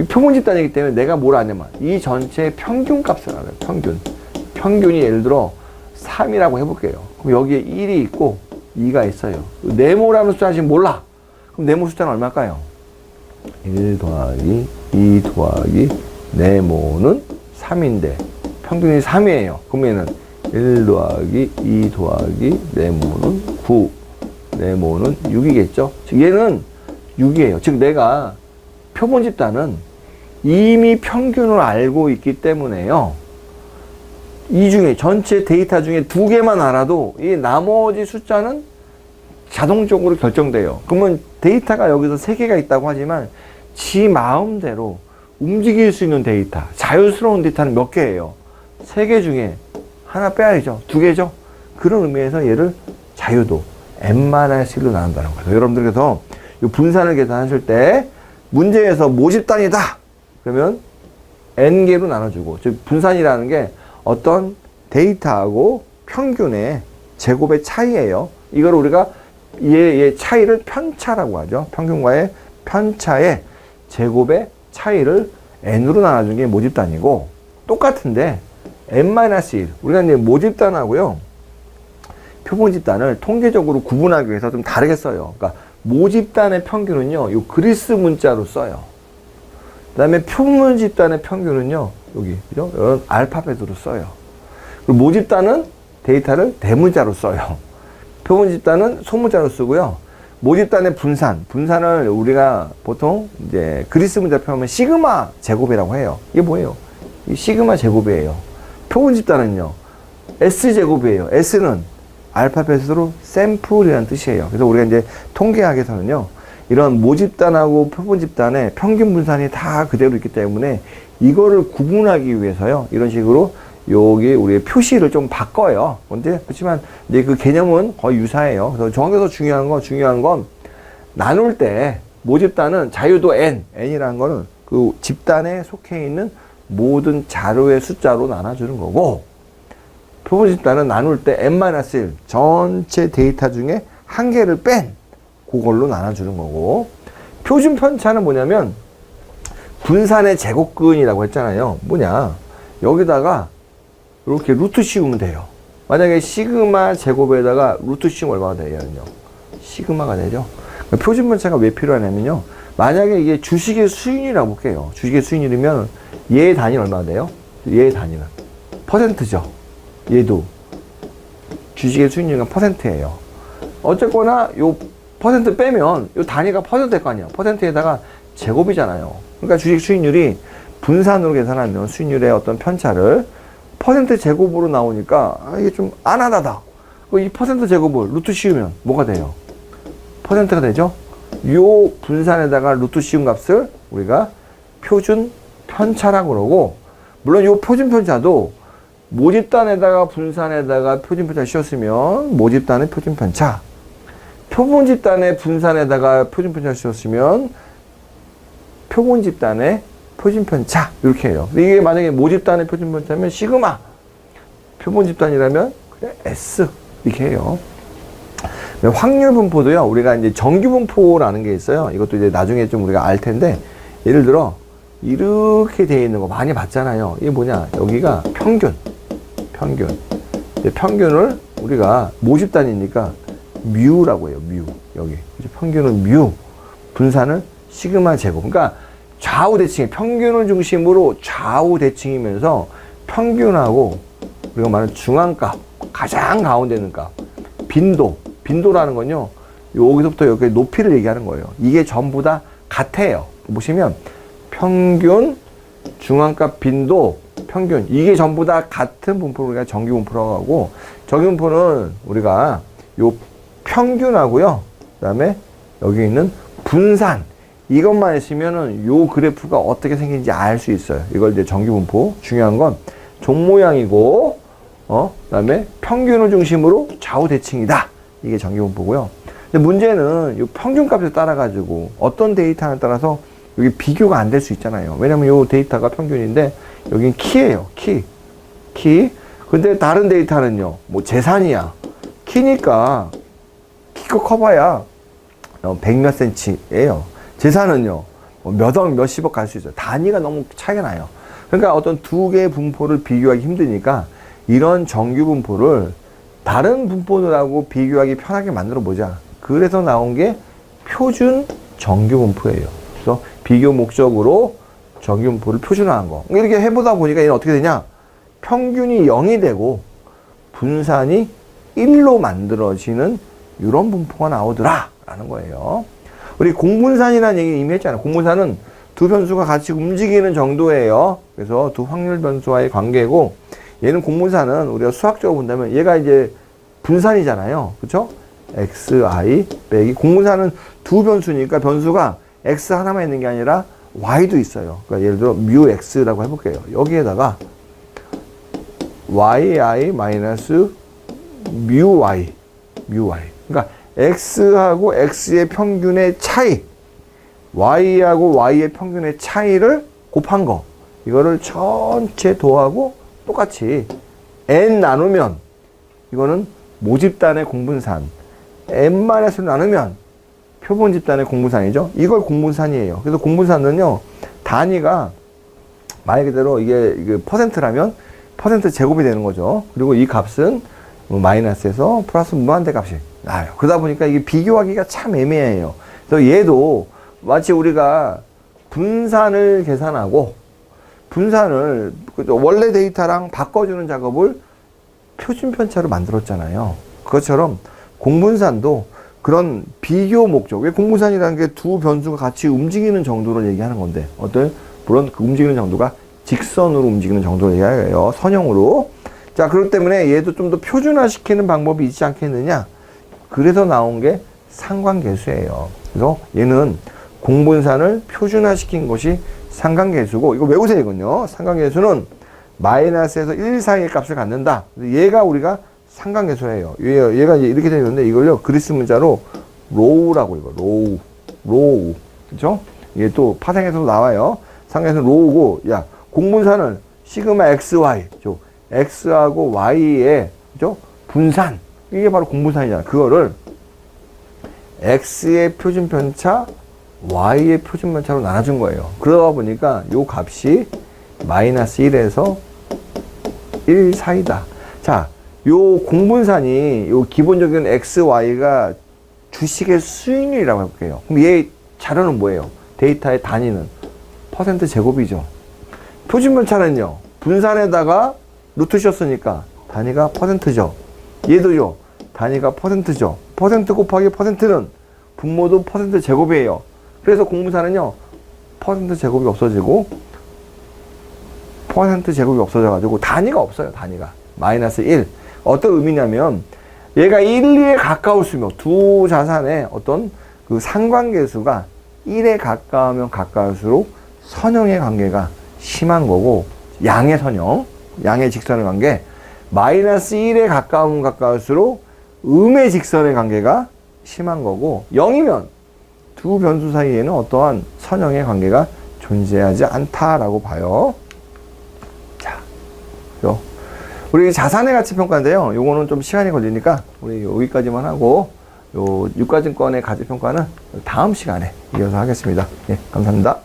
표본 집단이기 때문에 내가 뭘 아냐면 이 전체의 평균 값을 알아요. 평균이 예를 들어 3이라고 해볼게요. 그럼 여기에 1이 있고 2가 있어요. 네모라는 숫자 아직 몰라. 그럼 네모 숫자는 얼마일까요? 1 더하기 2 더하기 네모는 3인데 평균이 3이에요. 그러면은 1 더하기 2 더하기 네모는 9, 네모는 6이겠죠. 즉 얘는 6이에요. 즉 내가 표본 집단은 이미 평균을 알고 있기 때문에요. 이 중에 전체 데이터 중에 2개만 알아도 이 나머지 숫자는 자동적으로 결정돼요. 그러면 데이터가 여기서 3개가 있다고 하지만 지 마음대로 움직일 수 있는 데이터, 자유스러운 데이터는 몇 개예요? 3개 중에 하나 빼야죠. 2개죠. 그런 의미에서 얘를 자유도 n-1로 나눈다는 거예요. 여러분들 그래서 이 분산을 계산하실 때 문제에서 모집단이다 그러면 n개로 나눠주고, 즉 분산이라는 게 어떤 데이터하고 평균의 제곱의 차이예요. 이걸 우리가 얘의 차이를 편차라고 하죠. 평균과의 편차의 제곱의 차이를 n으로 나눠준 게 모집단이고, 똑같은데 n-1 우리가 이제 모집단하고요 표본 집단을 통계적으로 구분하기 위해서 좀 다르게 써요. 그러니까 모집단의 평균은요 요 그리스 문자로 써요. 그 다음에 표본 집단의 평균은요 여기 그죠? 이런 알파벳으로 써요. 그리고 모집단은 데이터를 대문자로 써요. 표본 집단은 소문자로 쓰고요. 모집단의 분산을 우리가 보통 이제 그리스 문자 표현하면 시그마 제곱이라고 해요. 이게 뭐예요? 이 시그마 제곱이에요. 표본 집단은요 S 제곱이에요. S는 알파벳으로 샘플이라는 뜻이에요. 그래서 우리가 이제 통계학에서는요 이런 모집단하고 표본 집단의 평균 분산이 다 그대로 있기 때문에 이거를 구분하기 위해서요 이런 식으로 여기 우리의 표시를 좀 바꿔요. 근데 그렇지만 이제 그 개념은 거의 유사해요. 그래서 정확해서 중요한 건 나눌 때 모집단은 자유도 n이라는 거는 그 집단에 속해 있는 모든 자료의 숫자로 나눠주는 거고, 표본 집단은 나눌 때 n-1 전체 데이터 중에 한 개를 뺀 그걸로 나눠주는 거고, 표준 편차는 뭐냐면 분산의 제곱근이라고 했잖아요. 뭐냐, 여기다가 이렇게 루트 씌우면 돼요. 만약에 시그마 제곱에다가 루트 씌우면 얼마가 돼요? 시그마가 되죠. 그러니까 표준 편차가 왜 필요하냐면요, 만약에 이게 주식의 수익률이라고 볼게요. 주식의 수익률이면 얘의 단위는 얼마가 돼요? 얘의 단위는 퍼센트죠. 얘도 주식의 수익률은 퍼센트예요. 어쨌거나 요 퍼센트 빼면 요 단위가 퍼센트일 거 아니야. 퍼센트에다가 제곱이잖아요. 그러니까 주식 수익률이 분산으로 계산하면 수익률의 어떤 편차를 퍼센트 제곱으로 나오니까 이게 좀 안하다다. 이 퍼센트 제곱을 루트 씌우면 뭐가 돼요? 퍼센트가 되죠. 요 분산에다가 루트 씌운 값을 우리가 표준 편차라고 그러고, 물론 요 표준 편차도 모집단에다가 분산에다가 표준 편차 씌웠으면 모집단의 표준 편차, 표본 집단의 분산에다가 표준 편차 씌웠으면 표본 집단의 표준 편차, 이렇게 해요. 이게 만약에 모집단의 표준 편차면 시그마, 표본 집단이라면 그냥 S, 이렇게 해요. 확률 분포도요, 우리가 이제 정규 분포라는 게 있어요. 이것도 이제 나중에 좀 우리가 알 텐데, 예를 들어 이렇게 되어 있는 거 많이 봤잖아요. 이게 뭐냐, 여기가 평균. 평균을 우리가 모집단이니까 뮤라고 해요. 뮤. 여기 평균은 뮤, 분산은 시그마 제곱. 그러니까 좌우 대칭, 평균을 중심으로 좌우 대칭이면서 평균하고 우리가 말하는 중앙값, 가장 가운데 있는 값, 빈도라는 건요, 여기서부터 여기 높이를 얘기하는 거예요. 이게 전부 다 같아요. 보시면 평균, 중앙값, 빈도, 평균, 이게 전부 다 같은 분포를 우리가 정규 분포라고 하고, 정규 분포는 우리가 요 평균하고요, 그 다음에 여기 있는 분산, 이것만 있으면은 요 그래프가 어떻게 생긴지 알 수 있어요. 이걸 이제 정규 분포. 중요한 건 종 모양이고, 그 다음에 평균을 중심으로 좌우 대칭이다. 이게 정규 분포고요. 근데 문제는 요 평균값에 따라가지고 어떤 데이터에 따라서 여기 비교가 안 될 수 있잖아요. 왜냐면 요 데이터가 평균인데 여긴 키예요. 키. 근데 다른 데이터는요, 뭐 재산이야. 키니까 키가 커봐야 100몇 cm예요. 재산은요, 몇십억 갈 수 있어요. 단위가 너무 차이가 나요. 그러니까 어떤 두 개의 분포를 비교하기 힘드니까 이런 정규 분포를 다른 분포들하고 비교하기 편하게 만들어 보자. 그래서 나온 게 표준 정규 분포예요. 그래서 비교 목적으로 정규 분포를 표준화한 거. 이렇게 해보다 보니까 얘는 어떻게 되냐? 평균이 0이 되고 분산이 1로 만들어지는 이런 분포가 나오더라 라는 거예요. 우리 공분산이라는 얘기 이미 했잖아요. 공분산은 두 변수가 같이 움직이는 정도예요. 그래서 두 확률 변수와의 관계고, 얘는 공분산은 우리가 수학적으로 본다면 얘가 이제 분산이잖아요. 그쵸? xi 빼기, 공분산은 두 변수니까 변수가 x 하나만 있는 게 아니라 y도 있어요. 그러니까 예를 들어 뮤 x라고 해볼게요. 여기에다가 yi 마이너스 뮤 y. 그러니까 x하고 x의 평균의 차이, y하고 y의 평균의 차이를 곱한 거. 이거를 전체 도하고 똑같이 n 나누면 이거는 모집단의 공분산, n-를 나누면 표본 집단의 공분산이죠. 이걸 공분산이에요. 그래서 공분산은요, 단위가 말 그대로 이게 퍼센트라면 퍼센트 제곱이 되는 거죠. 그리고 이 값은 마이너스에서 플러스 무한대 값이 나요. 그러다 보니까 이게 비교하기가 참 애매해요. 그래서 얘도 마치 우리가 분산을 계산하고 분산을 원래 데이터랑 바꿔주는 작업을 표준 편차로 만들었잖아요. 그것처럼 공분산도 그런 비교 목적. 왜 공분산이라는 게 두 변수가 같이 움직이는 정도를 얘기하는 건데, 물론 그 움직이는 정도가 직선으로 움직이는 정도를 얘기해요. 선형으로. 자, 그렇기 때문에 얘도 좀 더 표준화시키는 방법이 있지 않겠느냐. 그래서 나온 게 상관계수예요. 그래서 얘는 공분산을 표준화시킨 것이 상관계수고, 이거 외우세요, 이건요. 상관계수는 마이너스에서 1 사이의 값을 갖는다. 얘가 우리가 상관계수예요. 얘가 이제 이렇게 되는데 이걸요, 그리스 문자로 로우라고 읽어요. 로우. 그죠? 이게 또 파생에서도 나와요. 상관계수는 로우고, 야, 공분산을 시그마 xy, x하고 y의, 그죠? 분산. 이게 바로 공분산이잖아. 그거를 x의 표준 편차, y의 표준 편차로 나눠준 거예요. 그러다 보니까 요 값이 마이너스 1에서 1 사이다. 자, 요 공분산이 요 기본적인 x, y가 주식의 수익률이라고 해볼게요. 그럼 얘 자료는 뭐예요? 데이터의 단위는 퍼센트 제곱이죠. 표준 편차는요, 분산에다가 루트 씌웠으니까 단위가 퍼센트죠. 얘도요, 단위가 퍼센트죠. 퍼센트 곱하기 퍼센트는 분모도 퍼센트 제곱이에요. 그래서 공분산은요, 퍼센트 제곱이 없어지고 퍼센트 제곱이 없어져가지고 단위가 없어요. 단위가 마이너스 1. 어떤 의미냐면 얘가 1, 2에 가까울수록 두 자산의 어떤 그 상관계수가 1에 가까우면 가까울수록 선형의 관계가 심한 거고, 양의 선형, 양의 직선의 관계, 마이너스 1에 가까우면 가까울수록 음의 직선의 관계가 심한 거고, 0이면 두 변수 사이에는 어떠한 선형의 관계가 존재하지 않다라고 봐요. 자, 우리 자산의 가치 평가인데요. 요거는 좀 시간이 걸리니까 우리 여기까지만 하고, 요 유가증권의 가치 평가는 다음 시간에 이어서 하겠습니다. 예, 감사합니다.